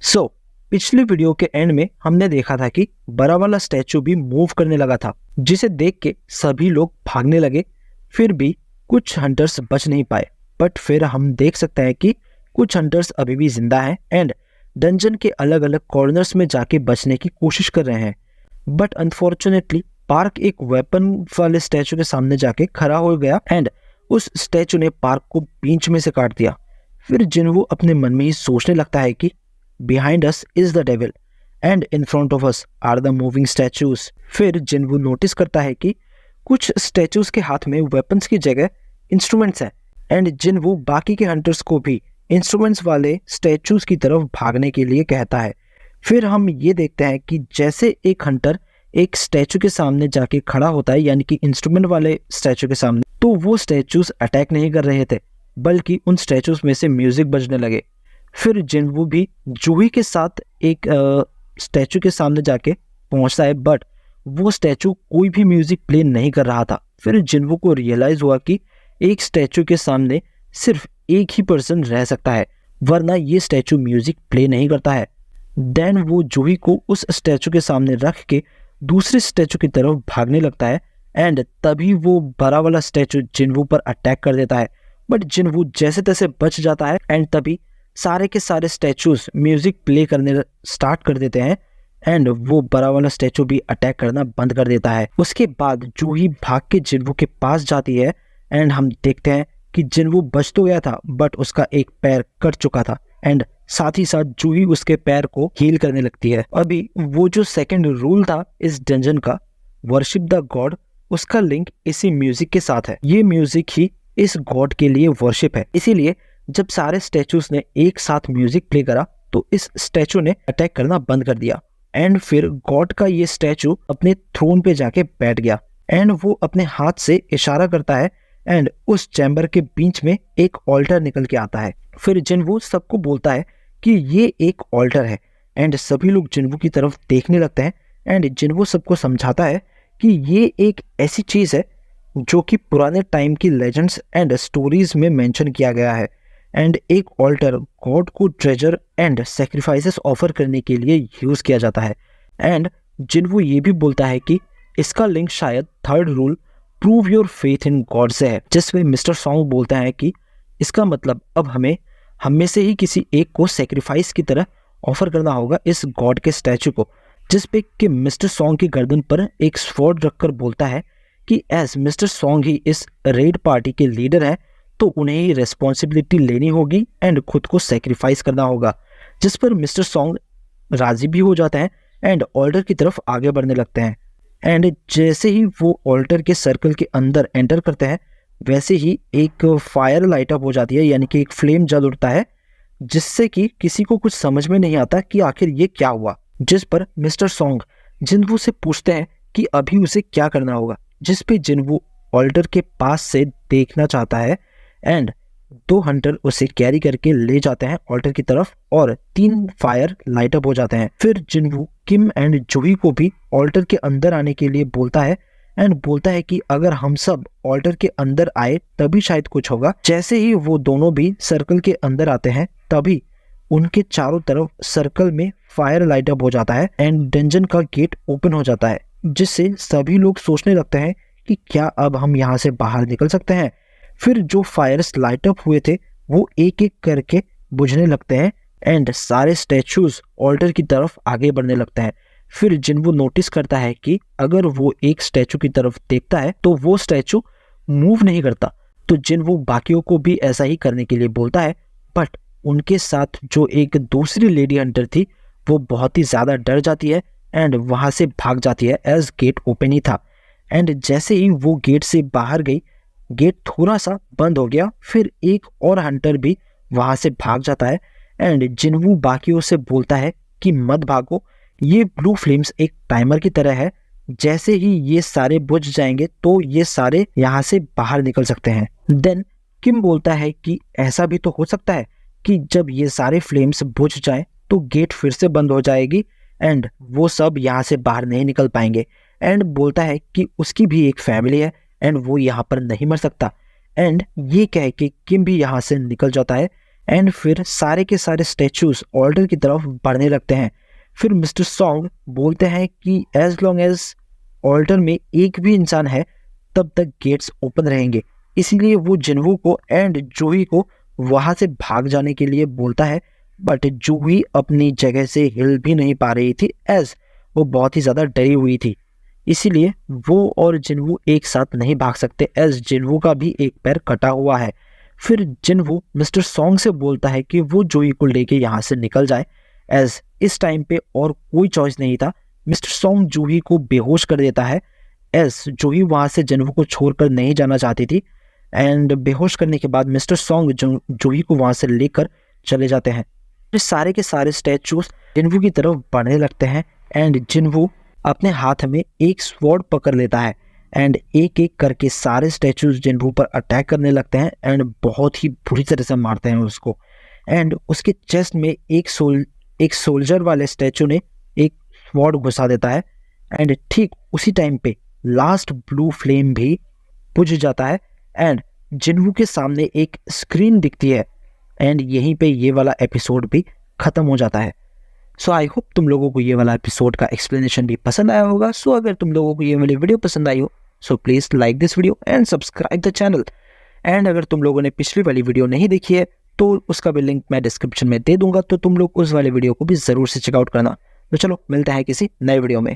सो पिछले वीडियो के एंड में हमने देखा था कि बड़ा वाला स्टैचू भी मूव करने लगा था, जिसे देख के सभी लोग भागने लगे। फिर भी कुछ हंटर्स बच नहीं पाए, बट फिर हम देख सकते हैं कि कुछ हंटर्स अभी भी जिंदा हैं एंड डंजन के अलग अलग कॉर्नर्स में जाके बचने की कोशिश कर रहे हैं। बट अनफॉर्चुनेटली पार्क एक वेपन वाले स्टैचू के सामने जाके खड़ा हो गया एंड उस स्टैचू ने पार्क को बीच में से काट दिया। फिर जिनवू अपने मन में ही सोचने लगता है कि behind us is the devil and in front of us are the moving statues. फिर जिनवू नोटिस करता है कि कुछ स्टैचूज के हाथ में वेपन्स की जगह इंस्ट्रूमेंट्स हैं एंड जिनवू बाकी के हंटर्स को भी इंस्ट्रूमेंट्स वाले स्टैचूज की तरफ भागने के लिए कहता है। फिर हम ये देखते हैं कि जैसे एक हंटर एक स्टैचू के सामने जाके खड़ा होता है, यानी कि इंस्ट्रूमेंट वाले स्टैचू के सामने, तो वो स्टैचूज अटैक नहीं कर रहे थे, बल्कि उन स्टैचूज में से म्यूजिक बजने लगे। फिर जिनवू भी जूही के साथ एक स्टैचू के सामने जाके पहुंचता है, बट वो स्टैचू कोई भी म्यूजिक प्ले नहीं कर रहा था। फिर जिनवू को रियलाइज हुआ कि एक स्टैचू के सामने सिर्फ एक ही पर्सन रह सकता है, वरना ये स्टैचू म्यूजिक प्ले नहीं करता है। देन वो जूही को उस स्टैचू के सामने रख के दूसरे स्टैचू की तरफ भागने लगता है एंड तभी वो बड़ा वाला स्टैचू जिनवू पर अटैक कर देता है, बट जिनवू जैसे तैसे बच जाता है एंड तभी सारे के सारे स्टैचूज म्यूजिक प्ले करने स्टार्ट कर देते हैं एंड वो बड़ा वाला स्टैचू भी अटैक करना बंद कर देता है। उसके बाद जूही भाग के जिनवू के पास जाती है एंड हम देखते हैं कि जिनवू बच तो गया था, बट उसका एक पैर कट चुका था एंड साथ ही साथ जूही उसके पैर को हील करने लगती है। अभी वो जो सेकंड रूल था इस डंजन का, वर्शिप द गॉड, उसका लिंक इसी म्यूजिक के साथ है। ये म्यूजिक ही इस गॉड के लिए वर्शिप है, इसीलिए जब सारे स्टैचूज ने एक साथ म्यूजिक प्ले करा तो इस स्टैचू ने अटैक करना बंद कर दिया एंड फिर गॉड का ये स्टैचू अपने थ्रोन पे जाके बैठ गया एंड वो अपने हाथ से इशारा करता है एंड उस चैम्बर के बीच में एक ऑल्टर निकल के आता है। फिर जिनवू सबको बोलता है कि ये एक ऑल्टर है एंड सभी लोग जिनवू की तरफ देखने लगते हैं एंड जिनवू सबको समझाता है कि ये एक ऐसी चीज है जो कि पुराने टाइम की लेजेंड्स एंड स्टोरीज में मेंशन किया गया है एंड एक ऑल्टर गॉड को ट्रेजर एंड सेक्रीफाइसेस ऑफर करने के लिए यूज किया जाता है। एंड जिनवू ये भी बोलता है कि इसका लिंक शायद third rule prove your faith in God से है, जिसमें मिस्टर सॉन्ग बोलता है कि इसका मतलब अब हमें में से ही किसी एक को सेक्रीफाइस की तरह ऑफर करना होगा इस गॉड के स्टैचू को, जिस पे कि मिस्टर सॉन्ग की गर्दन पर एक स्वॉर्ड रखकर बोलता है कि एज मिस्टर सॉन्ग ही इस रेड पार्टी के लीडर हैं तो उन्हें ही रेस्पॉन्सिबिलिटी लेनी होगी एंड खुद को सेक्रीफाइस करना होगा, जिस पर मिस्टर सॉन्ग राजी भी हो जाते हैं एंड ऑल्टर की तरफ आगे बढ़ने लगते हैं। एंड जैसे ही वो ऑल्टर के सर्कल के अंदर एंटर करते हैं वैसे ही एक फायर लाइट अप हो जाती है, यानी कि एक फ्लेम जल उठता है, जिससे कि किसी को कुछ समझ में नहीं आता कि आखिर ये क्या हुआ। जिस पर मिस्टर सॉन्ग जिनवू से पूछते हैं कि अभी उसे क्या करना होगा, जिस पे जिनवू ऑल्टर के पास से देखना चाहता है एंड दो हंटर उसे कैरी करके ले जाते हैं ऑल्टर की तरफ और 3 फायर लाइट अप हो जाते हैं। फिर जिनवू किम एंड जूही को भी ऑल्टर के अंदर आने के लिए बोलता है एंड बोलता है कि अगर हम सब ऑल्टर के अंदर आए तभी शायद कुछ होगा। जैसे ही वो दोनों भी सर्कल के अंदर आते हैं तभी उनके चारों तरफ सर्कल में फायर लाइट अप हो जाता है एंड डंजन का गेट ओपन हो जाता है, जिससे सभी लोग सोचने लगते हैं कि क्या अब हम यहाँ से बाहर निकल सकते हैं। फिर जो फायर्स लाइट अप हुए थे वो एक एक करके बुझने लगते हैं एंड सारे स्टैचूज ऑल्टर की तरफ आगे बढ़ने लगते हैं। फिर जिनवू नोटिस करता है कि अगर वो एक स्टैचू की तरफ देखता है तो वो स्टैचू मूव नहीं करता, तो जिनवू बाकियों को भी ऐसा ही करने के लिए बोलता है, बट उनके साथ जो एक दूसरी लेडी हंटर थी वो बहुत ही ज़्यादा डर जाती है एंड वहाँ से भाग जाती है एज गेट ओपन ही था। एंड जैसे ही वो गेट से बाहर गई गेट थोड़ा सा बंद हो गया, फिर एक और हंटर भी वहाँ से भाग जाता है एंड जिनवू बाकियों से बोलता है कि मत भागो, ये ब्लू फ्लेम्स एक टाइमर की तरह है, जैसे ही ये सारे बुझ जाएंगे तो ये सारे यहाँ से बाहर निकल सकते हैं। देन किम बोलता है कि ऐसा भी तो हो सकता है कि जब ये सारे फ्लेम्स बुझ जाएं तो गेट फिर से बंद हो जाएगी एंड वो सब यहाँ से बाहर नहीं निकल पाएंगे। एंड बोलता है कि उसकी भी एक फैमिली है एंड वो यहाँ पर नहीं मर सकता एंड ये कह के किम भी यहाँ से निकल जाता है एंड फिर सारे के सारे स्टैचूज ऑल्टर की तरफ बढ़ने लगते हैं। फिर मिस्टर सॉन्ग बोलते हैं कि एज लॉन्ग एज ऑल्टर में एक भी इंसान है तब तक गेट्स ओपन रहेंगे। इसीलिए वो जिन्वू को एंड जूही को वहां से भाग जाने के लिए बोलता है, बट जूही अपनी जगह से हिल भी नहीं पा रही थी एज वो बहुत ही ज़्यादा डरी हुई थी। इसीलिए वो और जिन्वू एक साथ नहीं भाग सकते एज जिन्वू का भी एक पैर कटा हुआ है। फिर जिन्वू मिस्टर सॉन्ग से बोलता है कि वो जूही को लेके यहाँ से निकल जाए एज इस टाइम पे और कोई चॉइस नहीं था। मिस्टर सॉन्ग जूही को बेहोश कर देता है एज जूही वहाँ से जिन्वू को छोड़कर नहीं जाना चाहती थी। एंड बेहोश करने के बाद मिस्टर सॉन्ग जूही को वहाँ से लेकर चले जाते हैं। फिर सारे के सारे स्टैचूज जिन्वू की तरफ बढ़ने लगते हैं एंड जिन्वू अपने हाथ में एक स्वॉर्ड पकड़ लेता है एंड एक एक करके सारे स्टैचूज जिन्वू पर अटैक करने लगते हैं एंड बहुत ही बुरी तरह से मारते हैं उसको। एंड उसके चेस्ट में एक सोल्जर वाले स्टैचू ने एक स्वॉर्ड घुसा देता है एंड ठीक उसी टाइम पे लास्ट ब्लू फ्लेम भी बुझ जाता है एंड जिन्वू के सामने एक स्क्रीन दिखती है एंड यहीं पे ये वाला एपिसोड भी खत्म हो जाता है। सो आई होप तुम लोगों को ये वाला एपिसोड का एक्सप्लेनेशन भी पसंद आया होगा। सो अगर तुम लोगों को ये वाली वीडियो पसंद आई हो so please like this video and subscribe the channel. And अगर तुम लोगों ने पिछली वाली वीडियो नहीं देखी है तो उसका भी लिंक मैं डिस्क्रिप्शन में दे दूंगा, तो तुम लोग उस वाले वीडियो को भी ज़रूर से चेकआउट करना। तो चलो मिलते हैं किसी नए वीडियो में।